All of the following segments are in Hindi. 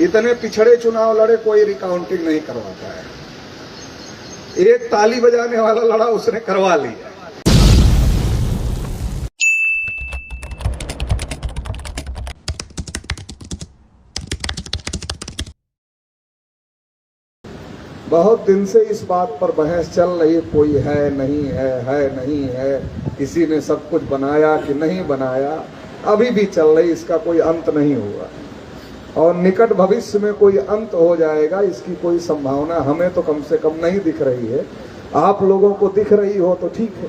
इतने पिछड़े चुनाव लड़े, कोई रिकाउंटिंग नहीं करवाता है। एक ताली बजाने वाला लड़ा, उसने करवा लिया। बहुत दिन से इस बात पर बहस चल रही, कोई है नहीं है, किसी ने सब कुछ बनाया कि नहीं बनाया, अभी भी चल रही, इसका कोई अंत नहीं हुआ और निकट भविष्य में कोई अंत हो जाएगा, इसकी कोई संभावना हमें तो कम से कम नहीं दिख रही है। आप लोगों को दिख रही हो तो ठीक है।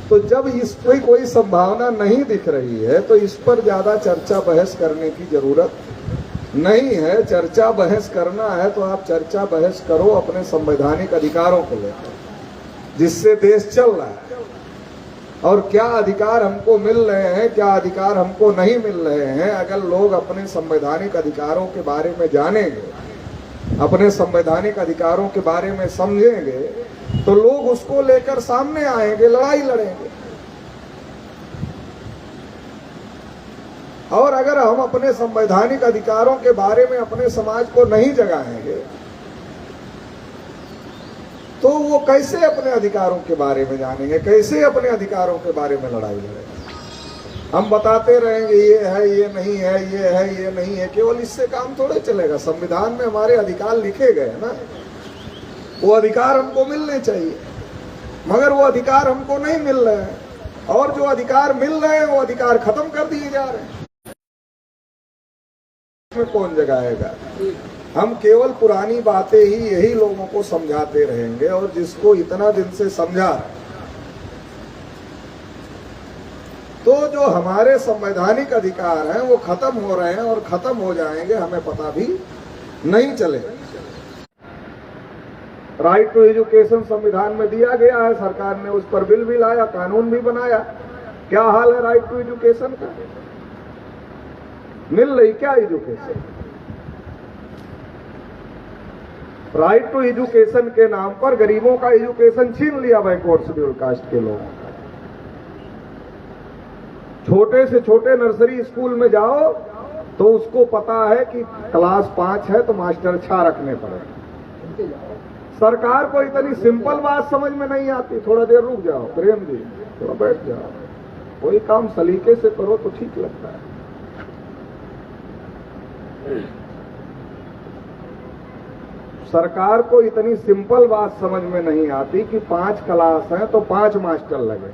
तो जब इस पर कोई संभावना नहीं दिख रही है तो इस पर ज्यादा चर्चा बहस करने की जरूरत नहीं है। चर्चा बहस करना है तो आप चर्चा बहस करो अपने संवैधानिक अधिकारों को लेकर, जिससे देश चल रहा है, और क्या अधिकार हमको मिल रहे हैं, क्या अधिकार हमको नहीं मिल रहे हैं। अगर लोग अपने संवैधानिक अधिकारों के बारे में जानेंगे, अपने संवैधानिक अधिकारों के बारे में समझेंगे, तो लोग उसको लेकर सामने आएंगे, लड़ाई लड़ेंगे। और अगर हम अपने संवैधानिक अधिकारों के बारे में अपने समाज को नहीं जगाएंगे तो वो कैसे अपने अधिकारों के बारे में जानेंगे, कैसे अपने अधिकारों के बारे में लड़ाई लड़ेंगे। हम बताते रहेंगे ये है, ये नहीं है, ये है, ये नहीं है, केवल इससे काम थोड़े चलेगा। संविधान में हमारे अधिकार लिखे गए ना, वो अधिकार हमको मिलने चाहिए, मगर वो अधिकार हमको नहीं मिल रहे हैं, और जो अधिकार मिल रहे हैं वो अधिकार खत्म कर दिए जा रहे हैं। कौन जगाएगा? हम केवल पुरानी बातें ही यही लोगों को समझाते रहेंगे, और जिसको इतना दिन से समझा, तो जो हमारे संवैधानिक अधिकार हैं वो खत्म हो रहे हैं और खत्म हो जाएंगे, हमें पता भी नहीं चलेगा। राइट टू एजुकेशन संविधान में दिया गया है, सरकार ने उस पर बिल भी लाया, कानून भी बनाया। क्या हाल है राइट टू एजुकेशन का? मिल रही क्या एजुकेशन? राइट टू एजुकेशन के नाम पर गरीबों का एजुकेशन छीन लिया बैकवर्ड शेड्यूल कास्ट के लोगों। छोटे से छोटे नर्सरी स्कूल में जाओ तो उसको पता है कि क्लास 5 है तो मास्टर 6 रखने पड़े। सरकार को इतनी सिंपल बात समझ में नहीं आती। थोड़ा देर रुक जाओ प्रेम जी, थोड़ा बैठ जाओ, कोई काम सलीके से करो तो ठीक लगता है। सरकार को इतनी सिंपल बात समझ में नहीं आती कि 5 क्लास है तो 5 मास्टर लगे,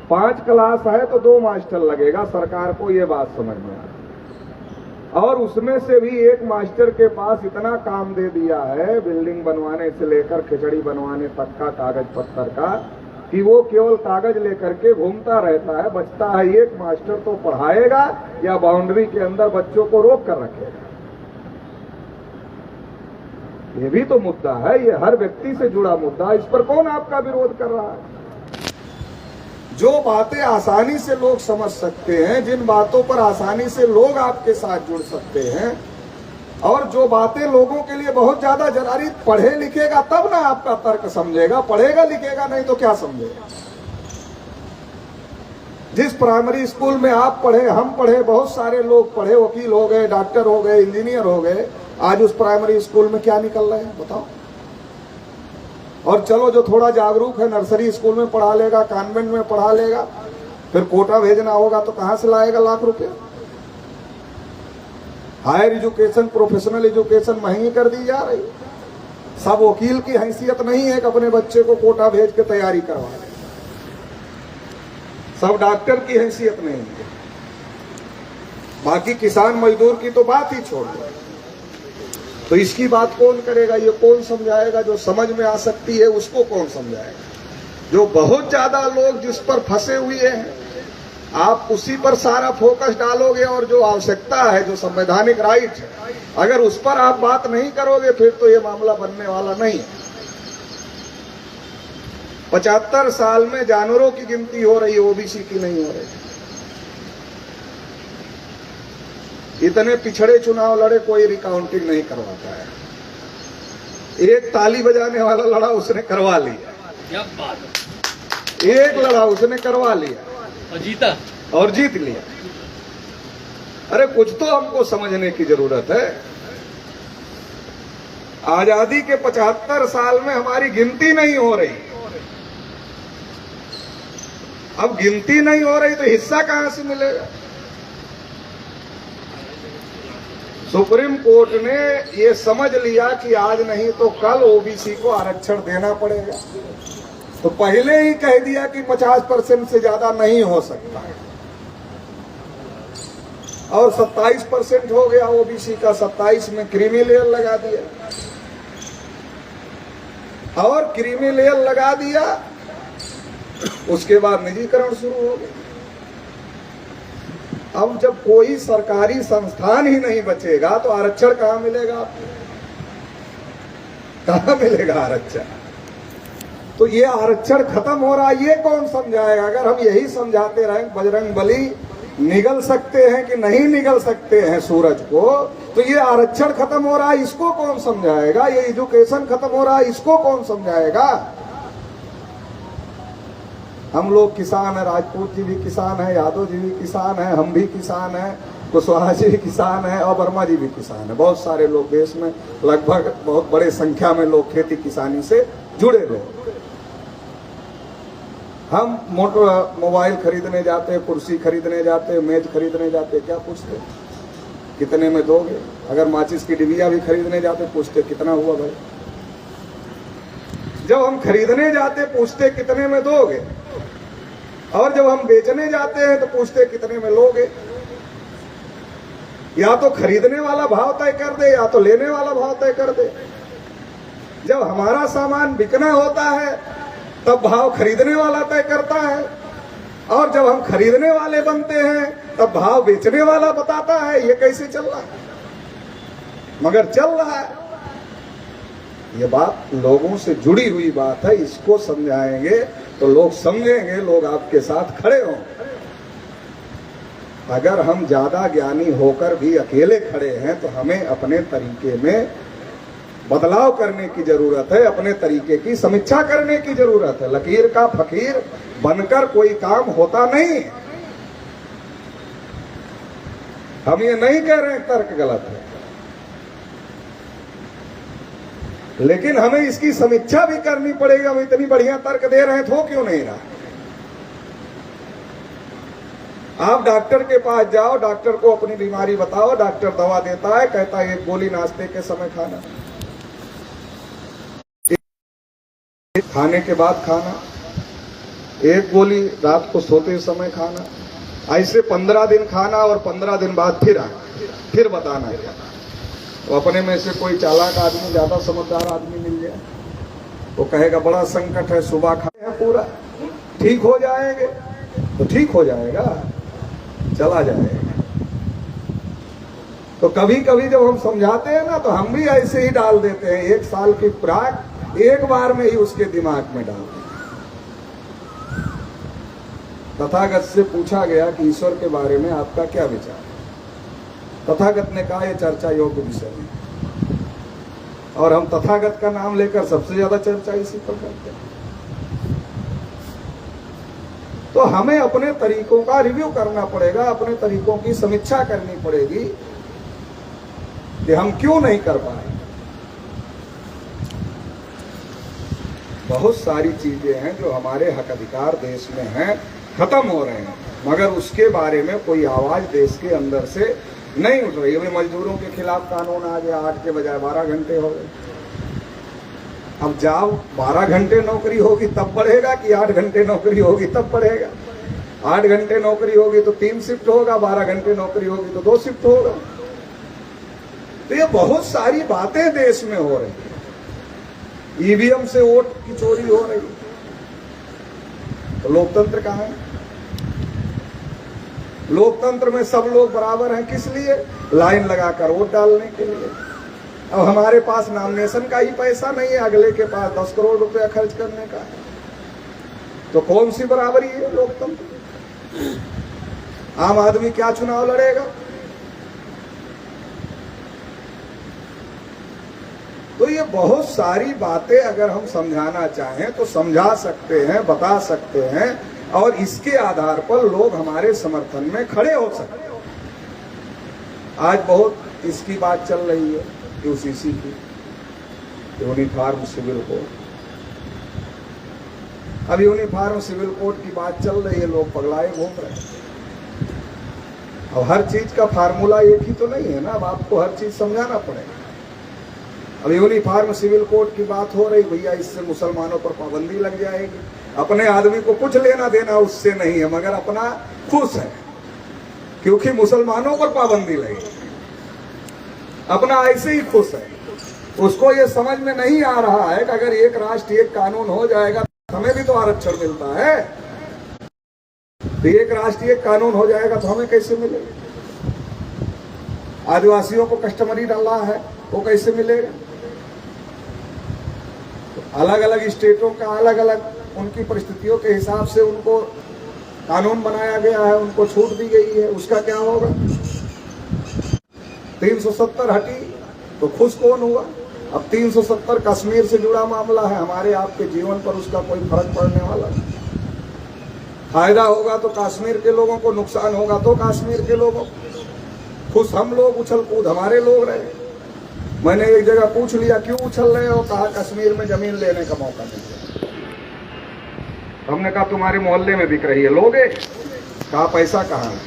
5 क्लास है तो 2 मास्टर लगेगा। सरकार को ये बात समझ में आती, और उसमें से भी एक मास्टर के पास इतना काम दे दिया है, बिल्डिंग बनवाने से लेकर खिचड़ी बनवाने तक का, कागज पत्थर का, कि वो केवल कागज लेकर के घूमता रहता है। बचता है एक मास्टर तो पढ़ाएगा या बाउंड्री के अंदर बच्चों को रोक कर रखेगा। ये भी तो मुद्दा है, ये हर व्यक्ति से जुड़ा मुद्दा। इस पर कौन आपका विरोध कर रहा है? जो बातें आसानी से लोग समझ सकते हैं, जिन बातों पर आसानी से लोग आपके साथ जुड़ सकते हैं, और जो बातें लोगों के लिए बहुत ज्यादा जरूरी, पढ़े लिखेगा तब ना आपका तर्क समझेगा, पढ़ेगा लिखेगा नहीं तो क्या समझेगा। जिस प्राइमरी स्कूल में आप पढ़े, हम पढ़े, बहुत सारे लोग पढ़े, वकील हो गए, डॉक्टर हो गए, इंजीनियर हो गए, आज उस प्राइमरी स्कूल में क्या निकल रहे हैं बताओ। और चलो जो थोड़ा जागरूक है नर्सरी स्कूल में पढ़ा लेगा, कॉन्वेंट में पढ़ा लेगा, फिर कोटा भेजना होगा तो कहां से लाएगा लाख रुपए। हायर एजुकेशन, प्रोफेशनल एजुकेशन महंगी कर दी जा रही। सब वकील की हैसियत नहीं है कि अपने बच्चे को कोटा भेज के तैयारी करवाए, सब डॉक्टर की हैसियत नहीं है। बाकी किसान मजदूर की तो बात ही छोड़ दो। तो इसकी बात कौन करेगा? ये कौन समझाएगा? जो समझ में आ सकती है उसको कौन समझाएगा? जो बहुत ज्यादा लोग जिस पर फंसे हुए हैं, आप उसी पर सारा फोकस डालोगे, और जो आवश्यकता है, जो संवैधानिक राइट है, अगर उस पर आप बात नहीं करोगे फिर तो ये मामला बनने वाला नहीं है। 75 साल में जानवरों की गिनती हो रही है, ओबीसी की नहीं हो रही। इतने पिछड़े चुनाव लड़े, कोई रिकाउंटिंग नहीं करवाता है। एक ताली बजाने वाला लड़ा, उसने करवा लिया। क्या बात है। एक लड़ा उसने करवा लिया और जीता, और जीत लिया। अरे कुछ तो हमको समझने की जरूरत है। आजादी के 75 साल में हमारी गिनती नहीं हो रही। अब गिनती नहीं हो रही तो हिस्सा कहां से मिलेगा? सुप्रीम कोर्ट ने ये समझ लिया कि आज नहीं तो कल ओबीसी को आरक्षण देना पड़ेगा, तो पहले ही कह दिया कि 50% से ज्यादा नहीं हो सकता है, और 27% हो गया ओबीसी का। 27 में क्रीमी लेयर लगा दिया, और क्रीमी लेयर लगा दिया, उसके बाद निजीकरण शुरू हो गया। अब जब कोई सरकारी संस्थान ही नहीं बचेगा तो आरक्षण कहां मिलेगा? कहां मिलेगा आरक्षण? तो ये आरक्षण खत्म हो रहा है, ये कौन समझाएगा? अगर हम यही समझाते रहें बजरंग बली निगल सकते हैं कि नहीं निगल सकते हैं सूरज को, तो ये आरक्षण खत्म हो रहा है, इसको कौन समझाएगा? ये एजुकेशन खत्म हो रहा है, इसको कौन समझाएगा? हम लोग किसान हैं, राजपूत जी भी किसान है, यादव जी भी किसान है, हम भी किसान हैं, कुशवाहा जी भी किसान है, और वर्मा जी भी किसान है। बहुत सारे लोग देश में, लगभग बहुत बड़े संख्या में लोग खेती किसानी से जुड़े हुए। हम मोबाइल खरीदने जाते, कुर्सी खरीदने जाते, मेज खरीदने जाते, क्या पूछते? कितने में दोगे? अगर माचिस की डिबिया भी खरीदने जाते, पूछते कितना हुआ भाई? जब हम खरीदने जाते पूछते कितने में दोगे, और जब हम बेचने जाते हैं तो पूछते कितने में लोगे। या तो खरीदने वाला भाव तय कर दे, या तो लेने वाला भाव तय कर दे। जब हमारा सामान बिकना होता है तब भाव खरीदने वाला तय करता है, और जब हम खरीदने वाले बनते हैं तब भाव बेचने वाला बताता है। ये कैसे चल रहा है? मगर चल रहा है। ये बात लोगों से जुड़ी हुई बात है, इसको समझाएंगे तो लोग समझेंगे, लोग आपके साथ खड़े हों। अगर हम ज्यादा ज्ञानी होकर भी अकेले खड़े हैं तो हमें अपने तरीके में बदलाव करने की जरूरत है, अपने तरीके की समीक्षा करने की जरूरत है। लकीर का फकीर बनकर कोई काम होता नहीं। हम ये नहीं कह रहे हैं तर्क गलत है, लेकिन हमें इसकी समीक्षा भी करनी पड़ेगी। हम इतनी बढ़िया तर्क दे रहे हैं तो क्यों नहीं रहा? आप डॉक्टर के पास जाओ, डॉक्टर को अपनी बीमारी बताओ, डॉक्टर दवा देता है, कहता है एक गोली नाश्ते के समय खाना, खाने के बाद खाना, एक गोली रात को सोते समय खाना, ऐसे 15 दिन खाना, और 15 दिन बाद फिर बताना है। तो अपने में से कोई चालाक आदमी, ज्यादा समझदार आदमी मिल जाए, वो कहेगा बड़ा संकट है, सुबह खाए हैं पूरा, ठीक हो जाएंगे। तो ठीक हो जाएगा, चला जाएगा। तो कभी कभी जब हम समझाते हैं ना, तो हम भी ऐसे ही डाल देते हैं, 1 साल की खुराक एक बार में ही उसके दिमाग में डाल देते। तथागत से पूछा गया कि ईश्वर के बारे में आपका क्या विचार? तथागत ने कहा यह चर्चा योग्य विषय है, और हम तथागत का नाम लेकर सबसे ज्यादा चर्चा इसी पर करते हैं। तो हमें अपने तरीकों का रिव्यू करना पड़ेगा, अपने तरीकों की समीक्षा करनी पड़ेगी कि हम क्यों नहीं कर पाए। बहुत सारी चीजें हैं जो हमारे हक अधिकार देश में हैं, खत्म हो रहे हैं, मगर उसके बारे में कोई आवाज देश के अंदर से नहीं उठ रही। अभी मजदूरों के खिलाफ कानून आ गया, 8 के बजाय 12 घंटे हो गए। अब जाओ 12 घंटे नौकरी होगी तब बढ़ेगा, कि 8 घंटे नौकरी होगी तब बढ़ेगा? 8 घंटे नौकरी होगी तो 3 शिफ्ट होगा, 12 घंटे नौकरी होगी तो 2 शिफ्ट होगा। तो ये बहुत सारी बातें देश में हो रही है। ईवीएम से वोट की चोरी हो रही, तो लोकतंत्र कहाँ है? लोकतंत्र में सब लोग बराबर हैं, किस लिए? लाइन लगाकर वोट डालने के लिए। अब हमारे पास नॉमिनेशन का ही पैसा नहीं है, अगले के पास 10 करोड़ रुपया खर्च करने का है, तो कौन सी बराबरी है लोकतंत्र? आम आदमी क्या चुनाव लड़ेगा? तो ये बहुत सारी बातें अगर हम समझाना चाहें तो समझा सकते हैं, बता सकते हैं, और इसके आधार पर लोग हमारे समर्थन में खड़े हो सकते हैं। आज बहुत इसकी बात चल रही है यूसीसी की, यूनिफॉर्म सिविल कोड। अब यूनिफॉर्म सिविल कोड की बात चल रही है, लोग पगलाए घूम रहे हैं। अब हर चीज का फार्मूला एक ही तो नहीं है ना, अब आपको हर चीज समझाना पड़ेगा। अब यूनिफॉर्म सिविल कोड की बात हो रही, भैया इससे मुसलमानों पर पाबंदी लग जाएगी। अपने आदमी को कुछ लेना देना उससे नहीं है, मगर अपना खुश है क्योंकि मुसलमानों पर पाबंदी लगी, अपना ऐसे ही खुश है। उसको ये समझ में नहीं आ रहा है कि अगर एक राष्ट्र एक कानून हो जाएगा तो हमें भी तो आरक्षण मिलता है, तो एक राष्ट्र एक कानून हो जाएगा तो हमें कैसे मिलेगा? आदिवासियों को कस्टमरी डाला है, वो कैसे मिलेगा? अलग अलग स्टेटों का अलग अलग उनकी परिस्थितियों के हिसाब से उनको कानून बनाया गया है, उनको छूट दी गई है, उसका क्या होगा? 370 हटी तो खुश कौन हुआ? अब 370 कश्मीर से जुड़ा मामला है, हमारे आपके जीवन पर उसका कोई फर्क पड़ने वाला नहीं। फायदा होगा तो कश्मीर के लोगों को, नुकसान होगा तो कश्मीर के लोगों को। खुश हम लोग, उछल कूद हमारे लोग रहे। मैंने एक जगह पूछ लिया क्यों उछल रहे हो, कहा कश्मीर में जमीन लेने का मौका मिल गया। हमने कहा तुम्हारे मोहल्ले में बिक रही है, लोगे? कहा पैसा कहाँ है?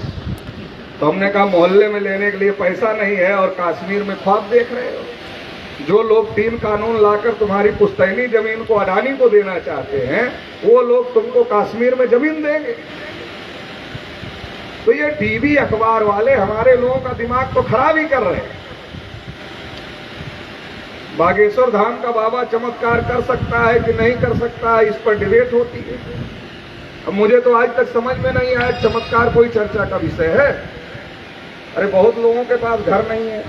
तो हमने कहा मोहल्ले में लेने के लिए पैसा नहीं है और कश्मीर में ख्वाब देख रहे हो। जो लोग 3 कानून लाकर तुम्हारी पुश्तैनी जमीन को अडानी को देना चाहते हैं, वो लोग तुमको कश्मीर में जमीन देंगे। तो ये टीवी अखबार वाले हमारे लोगों का दिमाग तो खराब ही कर रहे हैं। बागेश्वर धाम का बाबा चमत्कार कर सकता है कि नहीं कर सकता है, इस पर डिबेट होती है। अब मुझे तो आज तक समझ में नहीं आया चमत्कार कोई चर्चा का विषय है। अरे बहुत लोगों के पास घर नहीं है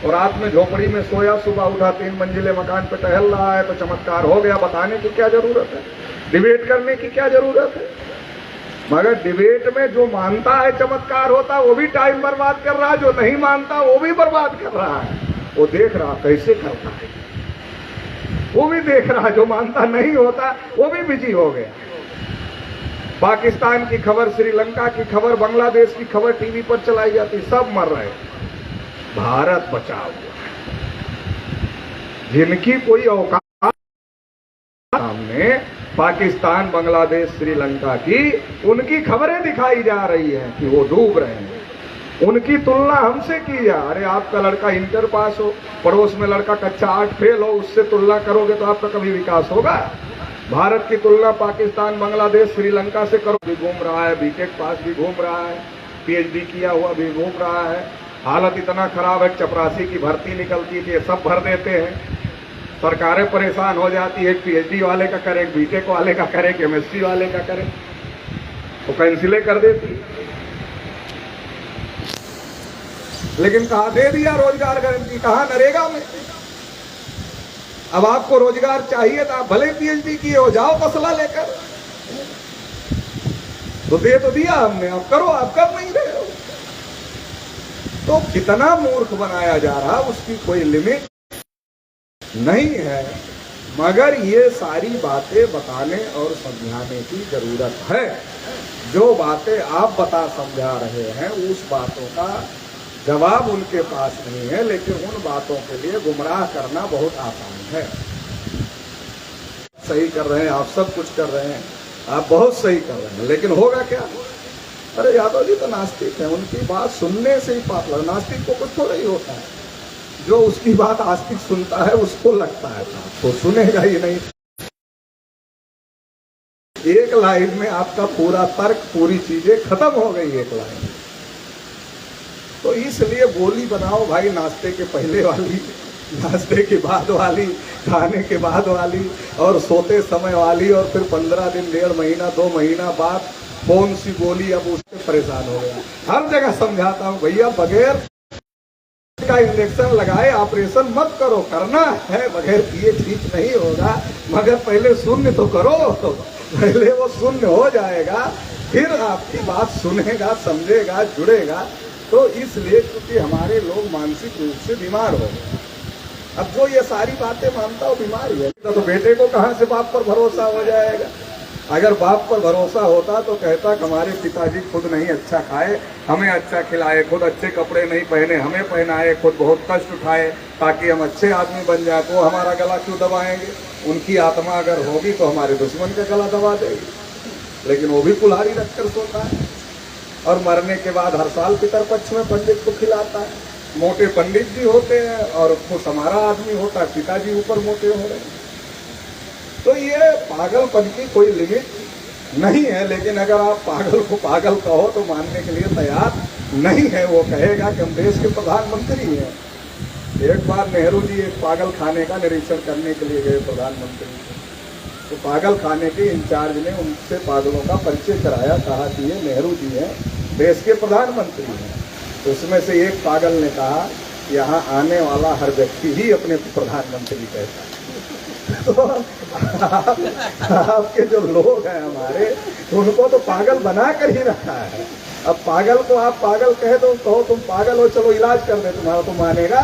और रात में झोपड़ी में सोया, सुबह उठा 3 मंजिले मकान पे टहल रहा है, तो चमत्कार हो गया। बताने की क्या जरूरत है? डिबेट करने की क्या जरूरत है? मगर डिबेट में जो मानता है चमत्कार होता है वो भी टाइम बर्बाद कर रहा है, जो नहीं मानता वो भी बर्बाद कर रहा है। वो देख रहा कैसे करता है, वो भी देख रहा, जो मानता नहीं होता वो भी बिजी हो गया। पाकिस्तान की खबर, श्रीलंका की खबर, बांग्लादेश की खबर टीवी पर चलाई जाती, सब मर रहे। भारत बचा हुआ है, जिनकी कोई औकात सामने पाकिस्तान, बांग्लादेश, श्रीलंका की, उनकी खबरें दिखाई जा रही हैं कि वो डूब रहे हैं। उनकी तुलना हमसे की जा। अरे आपका लड़का इंटर पास हो, पड़ोस में लड़का कक्षा 8 फेल हो, उससे तुलना करोगे तो आपका कभी विकास होगा? भारत की तुलना पाकिस्तान, बांग्लादेश, श्रीलंका से करो, भी घूम रहा है, बीटेक पास भी घूम रहा है, पीएचडी किया हुआ भी घूम रहा है। हालत इतना खराब है, चपरासी की भर्ती निकलती थी, सब भर देते हैं। सरकारें परेशान हो जाती है, पीएचडी वाले का करे, बीटेक वाले का करे, केमिस्ट्री वाले का करे, वो कैंसिलें कर देती। लेकिन कहा दे दिया रोजगार गारंटी, कहा नरेगा में। अब आपको रोजगार चाहिए तो आप भले पीएचडी किए हो, जाओ तसला लेकर, तो दे तो दिया हमने, आप करो, आप कर नहीं रहे हो। तो कितना मूर्ख बनाया जा रहा, उसकी कोई लिमिट नहीं है। मगर ये सारी बातें बताने और समझाने की जरूरत है। जो बातें आप बता समझा रहे हैं, उस बातों का जवाब उनके पास नहीं है, लेकिन उन बातों के लिए गुमराह करना बहुत आसान है। सही कर रहे हैं आप, सब कुछ कर रहे हैं आप, बहुत सही कर रहे हैं, लेकिन होगा क्या? अरे यादव जी तो नास्तिक है, उनकी बात सुनने से ही पाप लगा। नास्तिक को कुछ थोड़ा ही होता है, जो उसकी बात आस्तिक सुनता है उसको लगता है तो सुनेगा ही नहीं। एक लाइन में आपका पूरा तर्क, पूरी चीजें खत्म हो गई एक लाइन। तो इसलिए बोली बनाओ भाई, नाश्ते के पहले वाली, नाश्ते के बाद वाली, खाने के बाद वाली, और सोते समय वाली, और फिर 15 दिन, 1.5 महीना, 2 महीना बाद कौन सी बोली, अब उससे परेशान हो गया। हर जगह समझाता हूँ भैया, बगैर का इंजेक्शन लगाए ऑपरेशन मत करो, करना है बगैर किए ठीक नहीं होगा, मगर पहले शून्य तो करो, पहले वो शून्य हो जाएगा, फिर आपकी बात सुनेगा, समझेगा, जुड़ेगा। तो इसलिए क्योंकि हमारे लोग मानसिक रूप से बीमार हो गए। अब जो ये सारी बातें मानता हो बीमार ही है, तो बेटे को कहाँ से बाप पर भरोसा हो जाएगा? अगर बाप पर भरोसा होता तो कहता कि हमारे पिताजी खुद नहीं अच्छा खाए, हमें अच्छा खिलाए, खुद अच्छे कपड़े नहीं पहने, हमें पहनाए, खुद बहुत कष्ट उठाए ताकि हम अच्छे आदमी बन जाए, तो हमारा गला क्यों दबाएंगे? उनकी आत्मा अगर होगी तो हमारे दुश्मन का गला दबा देगी। लेकिन वो भी कुल्हाड़ी रखकर सोता है और मरने के बाद हर साल पितरपक्ष में पंडित को खिलाता है। मोटे पंडित जी होते हैं और खुद हमारा आदमी होता है, पिताजी ऊपर मोटे हो रहे हैं। तो ये पागलपन की कोई लिमिट नहीं है। लेकिन अगर आप पागल को पागल कहो तो मानने के लिए तैयार नहीं है। वो कहेगा कि हम देश के प्रधानमंत्री हैं। एक बार नेहरू जी एक पागल खाने का निरीक्षण करने के लिए गए प्रधानमंत्री, तो पागल खाने के इंचार्ज ने उनसे पागलों का परिचय कराया, कहा कि ये नेहरू जी हैं, देश के प्रधानमंत्री हैं। तो उसमें से एक पागल ने कहा, यहाँ आने वाला हर व्यक्ति ही अपने प्रधानमंत्री कहता है। तो आपके जो लोग हैं हमारे, उनको तो पागल बना कर ही रखा है। अब पागल को आप पागल कहे तो कहो तुम पागल हो, चलो इलाज कर दे तुम्हारा, तो मानेगा?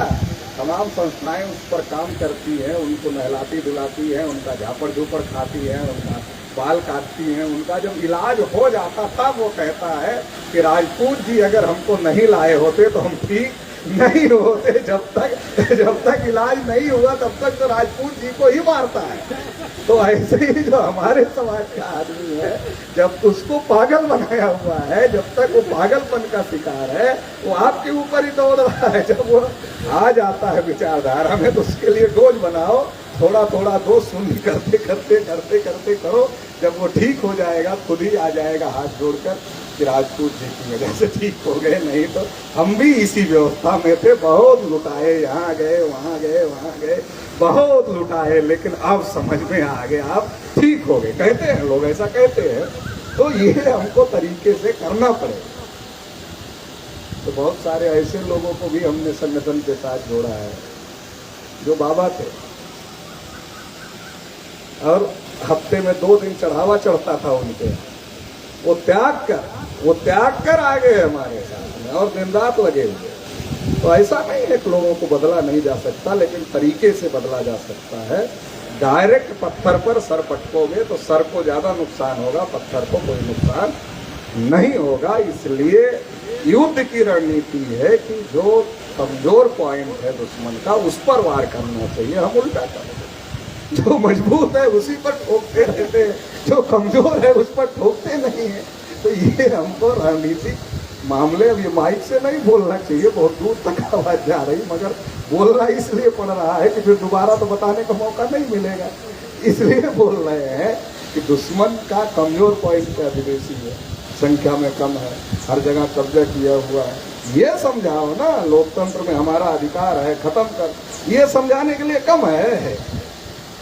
तमाम संस्थाएं उस पर काम करती हैं, उनको नहलाती धुलाती हैं, उनका झापड़ झूपड़ खाती हैं, उनका बाल काटती हैं। उनका जब इलाज हो जाता था वो कहता है कि राजपूत जी अगर हमको नहीं लाए होते तो हम ठीक नहीं होते। जब तक इलाज नहीं हुआ तब तक तो राजपूत जी को ही मारता है। तो ऐसे ही जो हमारे समाज का आदमी है, जब उसको पागल बनाया हुआ है, जब तक वो पागलपन का शिकार है, वो आपके ऊपर ही दौड़ रहा है। जब वो आ जाता है विचारधारा में तो उसके लिए डोज बनाओ, थोड़ा थोड़ा दो, शून्य करते करते करते करते करो। जब वो ठीक हो जाएगा खुद ही आ जाएगा हाथ जोड़कर कि राजपूत जी की वजह से ठीक हो गए, नहीं तो हम भी इसी व्यवस्था में थे, बहुत लुटाए, यहाँ गए वहाँ गए वहाँ गए, बहुत लुटाए, लेकिन अब समझ में आ गए, आप ठीक हो गए। कहते हैं लोग, ऐसा कहते हैं। तो ये हमको तरीके से करना पड़ेगा। तो बहुत सारे ऐसे लोगों को भी हमने संगठन के साथ जोड़ा है जो बाबा थे और हफ्ते में 2 दिन चढ़ावा चढ़ता था उनके, वो त्याग कर आ गए हमारे साथ में और दिन रात लगे हुए। तो ऐसा नहीं है कि लोगों को बदला नहीं जा सकता, लेकिन तरीके से बदला जा सकता है। डायरेक्ट पत्थर पर सर पटकोगे तो सर को ज्यादा नुकसान होगा, पत्थर को कोई नुकसान नहीं होगा। इसलिए युद्ध की रणनीति है कि जो कमजोर पॉइंट है दुश्मन का उस पर वार करना चाहिए। हम उल्टा करते, जो मजबूत है उसी पर ठोकते रहते हैं, जो कमजोर है उस पर ठोकते नहीं है। तो ये हमको रणनीतिक मामले, अब ये माइक से नहीं बोलना चाहिए, बहुत दूर तक आवाज जा रही, मगर बोलना इसलिए पड़ रहा है कि फिर दोबारा तो बताने का मौका नहीं मिलेगा। इसलिए बोल रहे हैं कि दुश्मन का कमजोर पॉइंट क्या? विदेशी है, संख्या में कम है, हर जगह कब्जा किया हुआ है। ये समझाओ ना, लोकतंत्र में हमारा अधिकार है, खत्म कर। ये समझाने के लिए कम है,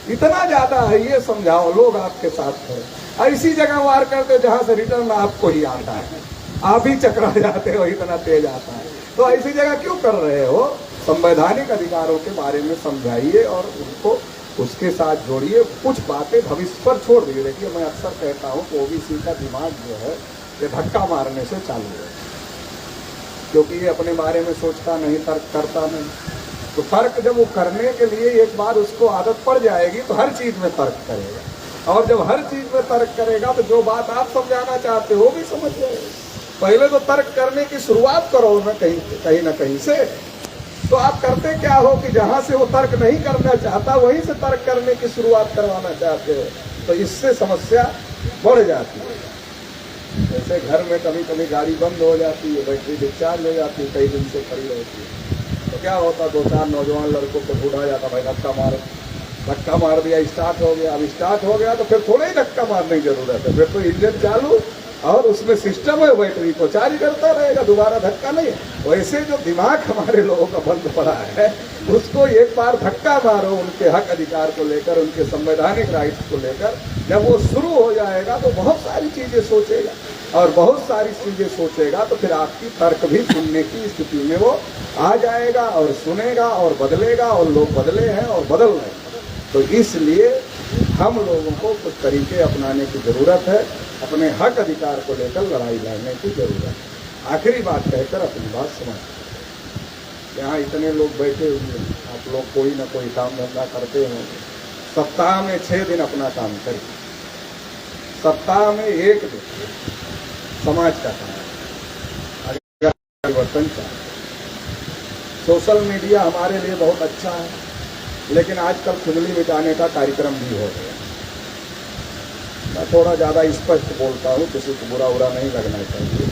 इतना ज्यादा है, ये समझाओ, लोग आपके साथ हैं। ऐसी जगह वार करते जहां से रिटर्न आपको ही आता है, आप ही चकरा जाते हो, इतना तेज आता है। तो ऐसी जगह क्यों कर रहे हो? संवैधानिक अधिकारों के बारे में समझाइए और उनको उसके साथ जोड़िए। कुछ बातें भविष्य पर छोड़ दीजिए। देखिए, मैं अक्सर कहता हूँ कि ओबीसी का दिमाग जो है ये धक्का मारने से चालू है, क्योंकि ये अपने बारे में सोचता नहीं, तर्क करता नहीं। तो तर्क जब वो करने के लिए एक बार उसको आदत पड़ जाएगी तो हर चीज में तर्क करेगा, और जब हर चीज में तर्क करेगा तो जो बात आप समझाना चाहते हो भी समझ जाएगा। पहले तो तर्क करने की शुरुआत करो ना कहीं ना कहीं से। तो आप करते क्या हो कि जहां से वो तर्क नहीं करना चाहता वहीं से तर्क करने की शुरुआत करवाना चाहते हो, तो इससे समस्या बढ़ जाती है। जैसे घर में कभी कभी गाड़ी बंद हो जाती है, बैटरी डिस्चार्ज हो जाती है, कई दिन से खड़ी रहती है, तो क्या होता, 2-4 नौजवान लड़कों को ढूंढा जाता, भाई धक्का मार दिया, स्टार्ट हो गया। अब स्टार्ट हो गया तो फिर थोड़ा ही धक्का मारने की जरूरत है, फिर तो इंजन चालू और उसमें सिस्टम है, बैटरी को चार्ज करता रहेगा, दोबारा धक्का नहीं। वैसे जो दिमाग हमारे लोगों का बंद पड़ा है उसको एक बार धक्का मारो, उनके हक अधिकार को लेकर, उनके संवैधानिक राइट्स को लेकर। जब वो शुरू हो जाएगा तो बहुत सारी चीजें सोचेगा, और बहुत सारी चीजें सोचेगा तो फिर आपकी तर्क भी सुनने की स्थिति में वो आ जाएगा और सुनेगा और बदलेगा, और लोग बदले हैं और बदल रहे हैं। तो इसलिए हम लोगों को कुछ तरीके अपनाने की जरूरत है, अपने हक अधिकार को लेकर लड़ाई लड़ने की जरूरत है। आखिरी बात कहकर अपनी बात समझ, यहाँ इतने लोग बैठे हुए हैं, आप लोग कोई ना कोई काम धंधा करते हो, सप्ताह में 6 दिन अपना काम करिए, सप्ताह में 1 दिन समाज का काम। परिवर्तन चाहिए। सोशल मीडिया हमारे लिए बहुत अच्छा है, लेकिन आजकल खुजली मिटाने का कार्यक्रम भी हो गया। मैं थोड़ा ज़्यादा स्पष्ट बोलता हूँ, किसी को बुरा उरा नहीं लगना चाहिए।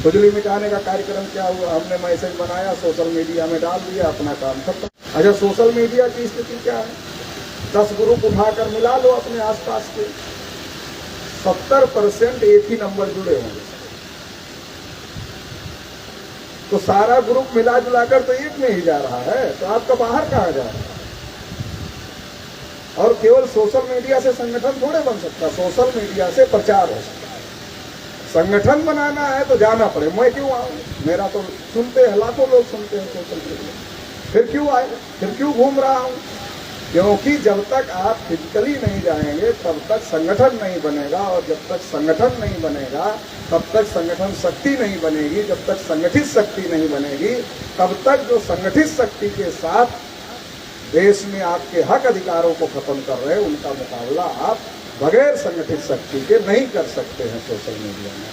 खुजली मिटाने का कार्यक्रम क्या हुआ, हमने मैसेज बनाया, सोशल मीडिया में डाल दिया, अपना काम खत्म। अच्छा, सोशल मीडिया की स्थिति क्या है? 10 ग्रुप उठाकर मिला लो अपने आसपास के, 70% एक ही नंबर जुड़े होंगे। तो सारा ग्रुप मिला जुलाकर तो एक में ही जा रहा है, तो आपका बाहर कहाँ जा रहा है? और केवल सोशल मीडिया से संगठन थोड़े बन सकता, सोशल मीडिया से प्रचार हो सकता है। संगठन बनाना है तो जाना पड़े, मैं क्यों आऊँ? मेरा तो सुनते हैं, लाखों लोग सुनते हैं सोशल मीडिया, फिर क्यों आए, फिर क्यों घूम रहा हूँ? क्योंकि जब तक आप फिजिकली नहीं जाएंगे तब तक संगठन नहीं बनेगा, और जब तक संगठन नहीं बनेगा तब तक संगठन शक्ति नहीं बनेगी। जब तक संगठित शक्ति नहीं बनेगी तब तक जो संगठित शक्ति के साथ देश में आपके हक अधिकारों को खत्म कर रहे हैं, उनका मुकाबला आप बगैर संगठित शक्ति के नहीं कर सकते हैं सोशल मीडिया में।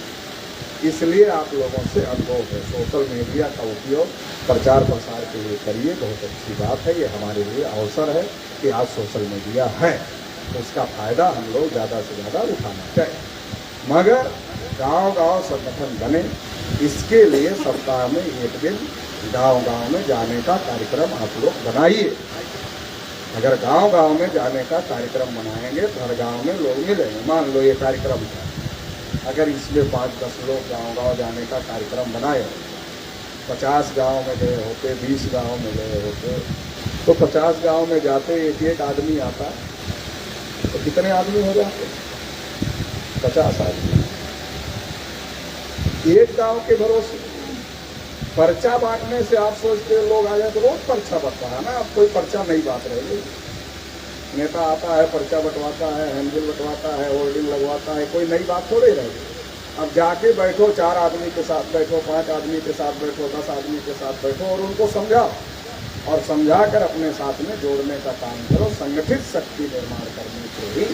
इसलिए आप लोगों से अनुरोध है, सोशल मीडिया का उपयोग प्रचार प्रसार के लिए करिए, बहुत अच्छी बात है। ये हमारे लिए अवसर है कि आज सोशल मीडिया है, तो उसका फायदा हम लोग ज़्यादा से ज़्यादा उठाना चाहिए। मगर गांव-गांव संगठन बने, इसके लिए सप्ताह में एक दिन गांव-गांव में जाने का कार्यक्रम आप लोग बनाइए। अगर गांव-गांव में जाने का कार्यक्रम बनाएंगे तो हर गांव में लोग मिलेंगे। मान लो ये कार्यक्रम था, अगर इसमें 5-10 लोग गांव-गांव जाने का कार्यक्रम बनाए, 50 गांव में गए होते, 20 गांव में गए होते, तो 50 गांव में जाते एक आदमी आता, तो कितने आदमी हो जाते? 50 आदमी। एक गांव के भरोसे पर्चा बांटने से आप सोचते हो लोग आ जाए, तो रोज पर्चा बंटवा है ना, अब कोई पर्चा नहीं बांट रहे। नेता आता है, पर्चा बंटवाता है, हैंडबिल बंटवाता है, होर्डिंग लगवाता है, कोई नई बात थोड़ी रही। अब जाके बैठो, 4 आदमी के साथ बैठो, 5 आदमी के साथ बैठो, 10 आदमी के साथ बैठो और उनको समझाओ, और समझाकर अपने साथ में जोड़ने का काम करो। संगठित शक्ति निर्माण करने से ही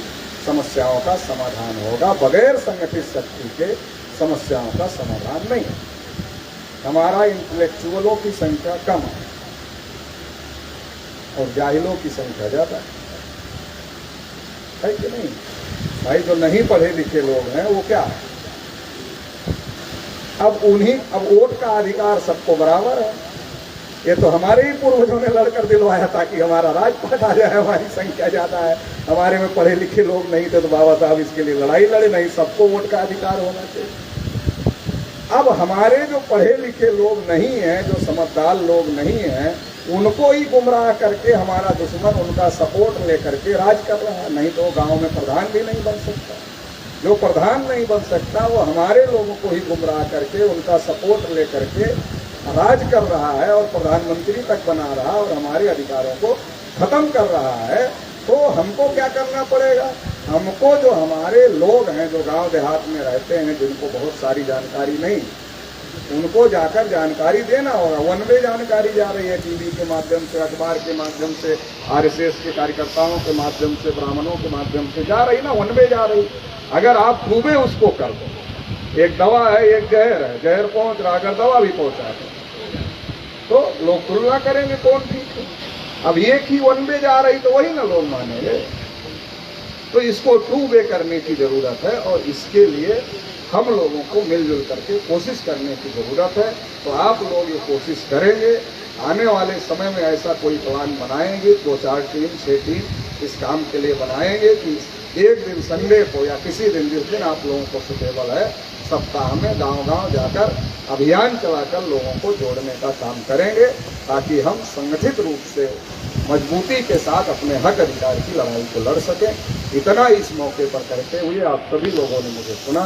समस्याओं का समाधान होगा, बगैर संगठित शक्ति के समस्याओं का समाधान नहीं है। हमारा इंटेलेक्चुअलों की संख्या कम है और जाहिलों की संख्या ज़्यादा है कि नहीं भाई? जो नहीं पढ़े लिखे लोग हैं वो क्या है? अब वोट का अधिकार सबको बराबर है। ये तो हमारे ही पूर्वजों ने लड़कर दिलवाया ताकि हमारा राजपाट आ जाए, हमारी संख्या ज़्यादा है, हमारे में पढ़े लिखे लोग नहीं थे, तो बाबा साहब इसके लिए लड़ाई लड़े, नहीं सबको वोट का अधिकार होना चाहिए। अब हमारे जो पढ़े लिखे लोग नहीं हैं, जो समझदार लोग नहीं हैं, उनको ही गुमराह करके हमारा दुश्मन उनका सपोर्ट लेकर के राज कर रहा है। नहीं तो गांव में प्रधान भी नहीं बन सकता। जो प्रधान नहीं बन सकता वो हमारे लोगों को ही गुमराह करके उनका सपोर्ट लेकर के राज कर रहा है और प्रधानमंत्री तक बना रहा और हमारे अधिकारों को खत्म कर रहा है। तो हमको क्या करना पड़ेगा? हमको जो हमारे लोग हैं, जो गांव देहात में रहते हैं, जिनको बहुत सारी जानकारी नहीं, उनको जाकर जानकारी देना होगा। वन वे जानकारी जा रही है, टीवी के माध्यम से, अखबार के माध्यम से, आरएसएस के कार्यकर्ताओं के माध्यम से, ब्राह्मणों के माध्यम से जा रही ना, वन वे जा रही। अगर आप खूबे उसको कर दो, एक दवा है, एक जहर है, जहर पहुंच रहा, अगर दवा भी पहुंचा तो लोग तुलना करेंगे कौन ठीक है। अब एक ही वन वे जा रही तो वही ना लोग मानेंगे। तो इसको टू वे करने की जरूरत है और इसके लिए हम लोगों को मिलजुल करके कोशिश करने की जरूरत है। तो आप लोग ये कोशिश करेंगे, आने वाले समय में ऐसा कोई प्लान बनाएंगे, 2-4 टीम 6 टीम इस काम के लिए बनाएंगे कि एक दिन संडे को या किसी दिन जिस दिन आप लोगों को सुटेबल है, सप्ताह में गांव-गांव जाकर अभियान चलाकर लोगों को जोड़ने का काम करेंगे, ताकि हम संगठित रूप से मजबूती के साथ अपने हक अधिकार की लड़ाई को लड़ सकें। इतना इस मौके पर करते हुए आप सभी लोगों ने मुझे सुना,